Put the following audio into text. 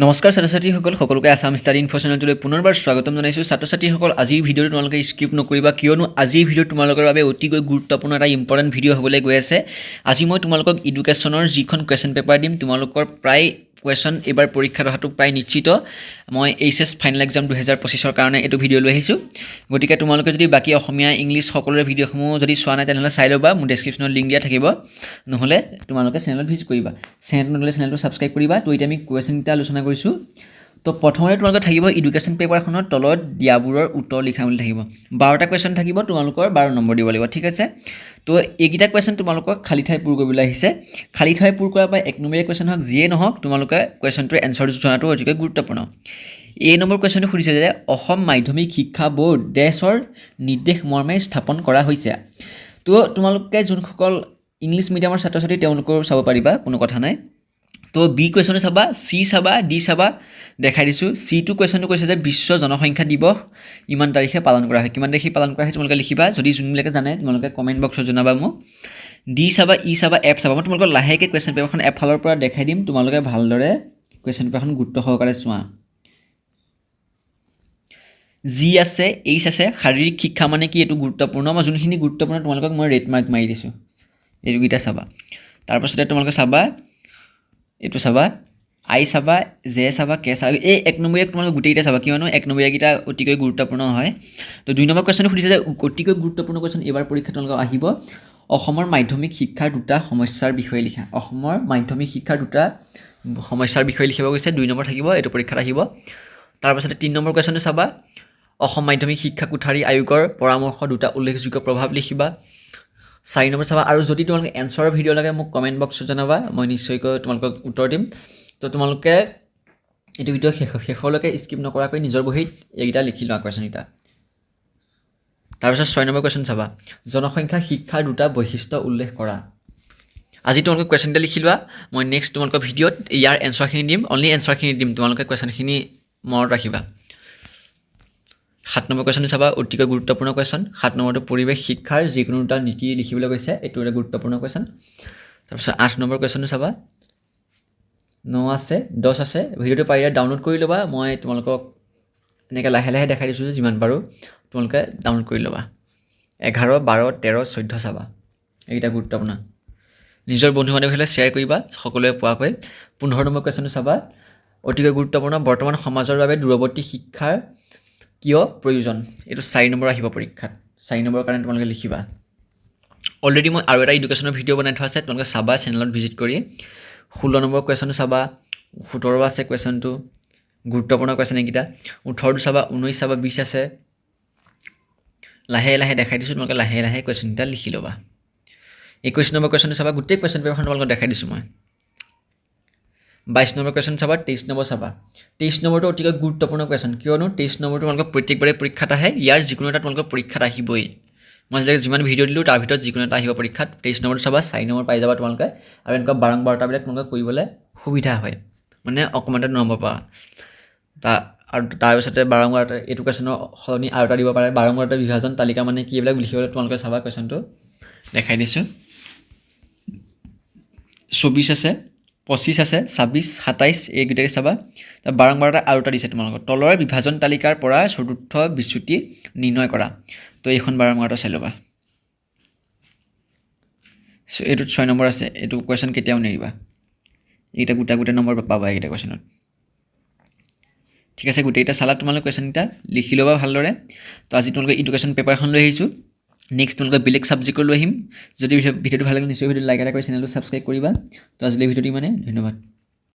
নমস্কাৰ ছাত্ৰ-ছাত্ৰীসকল সকলোকে আসাম ষ্টাডি ইনফো চেনেলটোলৈ পুনৰবাৰ স্বাগতম জনাইছোঁ। ছাত্ৰ-ছাত্ৰীসকল আজিৰ ভিডিঅ'টো তোমালোকে স্কিপ নকৰিবা, কিয়নো আজিৰ ভিডিঅ' তোমালোকৰ বাবে অতিকৈ গুৰুত্বপূৰ্ণ এটা ইম্পৰ্টেণ্ট ভিডিঅ' হ'বলৈ গৈ আছে। আজি মই তোমালোকক এডুকেশ্যনৰ যিখন কুৱেশ্যন পেপাৰ দিম, তোমালোকৰ প্ৰায় কুৱেশ্যন এইবাৰ পৰীক্ষাত অহাটো প্ৰায় নিশ্চিত। মই এইচএছ ফাইনেল এক্সাম 2025ৰ কাৰণে এইটো ভিডিঅ' লৈ আহিছোঁ। গতিকে তোমালোকে যদি বাকী অসমীয়া ইংলিছ সকলোৰে ভিডিঅ'সমূহ যদি চোৱা নাই তেনেহ'লে চাই ল'বা, মোৰ ডেছক্ৰিপশ্যনত লিংক দিয়া থাকিব। নহ'লে তোমালোকে চেনেলত ভিজিট কৰিবা, চেনেলটো ছাবস্ক্ৰাইব কৰিবা। তো এতিয়া আমি কুৱেশ্যনকেইটা আলোচনা কৰিছোঁ। তো প্ৰথমতে তোমালোকৰ থাকিব এডুকেশ্যন পেপাৰখনৰ তলত দিয়াবোৰৰ উত্তৰ লিখা বুলি থাকিব। 12টা কুৱেশ্যন থাকিব, তোমালোকৰ 12 নম্বৰ দিব লাগিব, ঠিক আছে। তো এইকেইটা কুৱেশ্যন তোমালোকক খালী ঠাই পূৰ কৰিবলৈ আহিছে। খালী ঠাই পূৰ কৰাৰ পৰা 1 নম্বৰীয়া কুৱেশ্যন হওক যিয়ে নহওক, তোমালোকে কুৱেশ্যনটোৰ এনচাৰটো জনাটো অতিকৈ গুৰুত্বপূৰ্ণ। এই নম্বৰ কুৱেশ্যনটো সুধিছে যে অসম মাধ্যমিক শিক্ষা বোৰ্ড দেশৰ নিৰ্দেশ মৰ্মে স্থাপন কৰা হৈছে। তো তোমালোকে যোনসকল ইংলিছ মিডিয়ামৰ ছাত্ৰ ছাত্ৰী তেওঁলোকেও চাব পাৰিবা, কোনো কথা নাই। তো বি কুৱেশ্যনটো চাবা, চি চাবা, ডি চাবা, দেখাই দিছোঁ। চিটো কুৱেশ্যনটো কৈছে যে বিশ্ব জনসংখ্যা দিৱস ইমান তাৰিখে পালন কৰা হয়। কিমান তাৰিখে পালন কৰা হয় তোমালোকে লিখিবা, যদি যোনবিলাকে জানে তোমালোকে কমেণ্ট বক্সত জনাবা মোক। ডি চাবা, ই চাবা, এফ চাবা। মই তোমালোকক লাহেকৈ কুৱেশ্যন পেপাৰখন এফালৰ পৰা দেখাই দিম, তোমালোকে ভালদৰে কুৱেশ্যন পেপাৰখন গুৰুত্ব সহকাৰে চোৱা। জি আছে, এইচ আছে, শাৰীৰিক শিক্ষা মানে কি এইটো গুৰুত্বপূৰ্ণ। মই যোনখিনি গুৰুত্বপূৰ্ণ তোমালোকক মই ৰেড মাৰ্ক মাৰি দিছোঁ, এইটোকেইটা চাবা। তাৰপাছতে তোমালোকে চাবা, এইটো চাবা, আই চাবা, জে চাবা, কে চাবা। এই 1 নম্বৰীয়া তোমালোকে গোটেইকেইটা চাবা, কিয়নো 1 নম্বৰীয়াকেইটা অতিকৈ গুৰুত্বপূৰ্ণ হয়। তো 2 নম্বৰ কুৱেশ্যনটো সুধিছে যে অতিকৈ গুৰুত্বপূৰ্ণ কুৱেশ্যন এইবাৰ পৰীক্ষা তোমালোকক আহিব, অসমৰ মাধ্যমিক শিক্ষাৰ দুটা সমস্যাৰ বিষয়ে লিখা। অসমৰ মাধ্যমিক শিক্ষাৰ দুটা সমস্যাৰ বিষয়ে লিখিব গৈছে, 2 নম্বৰ থাকিব, এইটো পৰীক্ষাত আহিব। তাৰপাছতে 3 নম্বৰ কুৱেশ্যনটো চাবা, অসম মাধ্যমিক শিক্ষা কোঠাৰী আয়োগৰ পৰামৰ্শ দুটা উল্লেখযোগ্য প্ৰভাৱ লিখিবা। 4 নম্বৰ চাবা, আৰু যদি তোমালোকে এনচাৰৰ ভিডিঅ' লাগে মোক কমেণ্ট বক্সত জনাবা, মই নিশ্চয়কৈ তোমালোকক উত্তৰ দিম। তো তোমালোকে এইটো ভিডিঅ' শেষলৈকে স্কিপ নকৰাকৈ নিজৰ বহীত এইকেইটা লিখি লোৱা কুৱেশ্যনকেইটা। তাৰপিছত 6 নম্বৰ কুৱেশ্যন চাবা, জনসংখ্যা শিক্ষাৰ দুটা বৈশিষ্ট্য উল্লেখ কৰা। আজি তোমালোকে কুৱেশ্যনকেইটা লিখি লোৱা, মই নেক্সট তোমালোকৰ ভিডিঅ'ত ইয়াৰ এনচাৰখিনি দিম, অনলি এনচাৰখিনি দিম, তোমালোকে কুৱেশ্যনখিনি মনত ৰাখিবা। 7 নম্বৰ কুৱেশ্যনটো চাবা, অতিকৈ গুৰুত্বপূৰ্ণ কুৱেশ্যন। 7 নম্বৰটো পৰিৱেশ শিক্ষাৰ যিকোনো এটা নীতি লিখিবলৈ কৈছে, এইটো এটা গুৰুত্বপূৰ্ণ কুৱেশ্যন। তাৰপিছত 8 নম্বৰ কুৱেশ্যনটো চাবা, 9 আছে, 10 আছে। ভিডিঅ'টো পাৰিলে ডাউনলোড কৰি ল'বা, মই তোমালোকক এনেকৈ লাহে লাহে দেখাই দিছোঁ, যিমান পাৰোঁ তোমালোকে ডাউনলোড কৰি ল'বা। 11, 12, 13, 14 চাবা, এইকেইটা গুৰুত্বপূৰ্ণ। নিজৰ বন্ধু বান্ধৱীৰ হ'লে শ্বেয়াৰ কৰিবা সকলোৱে পোৱাকৈ। 15 নম্বৰ কুৱেশ্যনটো চাবা, অতিকৈ গুৰুত্বপূৰ্ণ, বৰ্তমান সমাজৰ বাবে দূৰৱৰ্তী শিক্ষাৰ কিয় প্ৰয়োজন। এইটো 4 নম্বৰ আহিব পৰীক্ষাত, 4 নম্বৰৰ কাৰণে তোমালোকে লিখিবা। অলৰেডি মই আৰু এটা এডুকেশ্যনৰ ভিডিঅ' বনাই থোৱা আছে, তোমালোকে চাবা চেনেলত ভিজিট কৰি। 16 নম্বৰ কুৱেশ্যনটো চাবা, 17 আছে কুৱেশ্যনটো, গুৰুত্বপূৰ্ণ কুৱেশ্যন এইকেইটা। 18টো চাবা, 19 চাবা, 20 আছে। লাহে লাহে দেখাই দিছোঁ, তোমালোকে লাহে লাহে কুৱেশ্যনকেইটা লিখি ল'বা। 21 নম্বৰ কুৱেশ্যনটো চাবা, গোটেই কুৱেশ্যন পেপাৰখন তোমালোকক দেখাই দিছোঁ মই। 22 নম্বৰ কুৱেশ্যন চাবা, 23 নম্বৰ চাবা। 23 নম্বৰটো অতিকৈ গুৰুত্বপূৰ্ণ কুৱেশ্যন, কিয়নো 23 নম্বৰটো তোমালোকক প্ৰত্যেকবাৰে পৰীক্ষাত আহে, ইয়াৰ যিকোনো এটা তোমালোকৰ পৰীক্ষাত আহিবই। মই আজিলৈকে যিমান ভিডিঅ' দিলোঁ তাৰ ভিতৰত যিকোনো এটা আহিব পৰীক্ষাত। 23 নম্বৰটো চাবা, 4 নম্বৰ পাই যাবা তোমালোকে। আৰু এনেকুৱা বাৰম্বাৰতাবিলাক তোমালোকে কৰিবলৈ সুবিধা হয়, মানে অকণমানতে নম্বৰ পাবা। আৰু তাৰপিছতে বাৰম্বাৰতা, এইটো কুৱেশ্যনৰ সলনি আৰু এটা দিব পাৰে, বাৰম্বাৰতা বিভাজন তালিকা মানে কি, এইবিলাক লিখিবলৈ তোমালোকে চাবা। কুৱেশ্যনটো দেখাই দিছোঁ। 24 আছে, 25 আছে, 26, 27, এইকেইটাকে চাবা। বাৰম্বাৰতা আৰু এটা দিছে তোমালোকক, তলৰ বিভাজন তালিকাৰ পৰা চতুৰ্থ বিচ্যুতি নিৰ্ণয় কৰা। তো এইখন বাৰম্বাৰতা চাই ল'বা। এইটোত 6 নম্বৰ আছে, এইটো কুৱেশ্যন কেতিয়াও নেৰিবা, এইকেইটা গোটেই নম্বৰ পাবা এইকেইটা কুৱেশ্যনত। ঠিক আছে, গোটেইকেইটা চালা তোমালোকে কুৱেশ্যনকেইটা লিখি ল'বা ভালদৰে। তো আজি তোমালোকে এডুকেশ্যন পেপাৰখন লৈ আহিছোঁ, নেক্সট তোমালোকে বেলেগ ছাবজেক্টৰ লৈ আহিম। যদি ভিডিঅ'টো ভাল লাগে নিশ্চয় ভিডিঅ'টো লাইক এটা কৰি চেনেলটো ছাবস্ক্ৰাইব কৰিবা। তো আজিলৈ ভিডিঅ'টো ইমানে, ধন্যবাদ।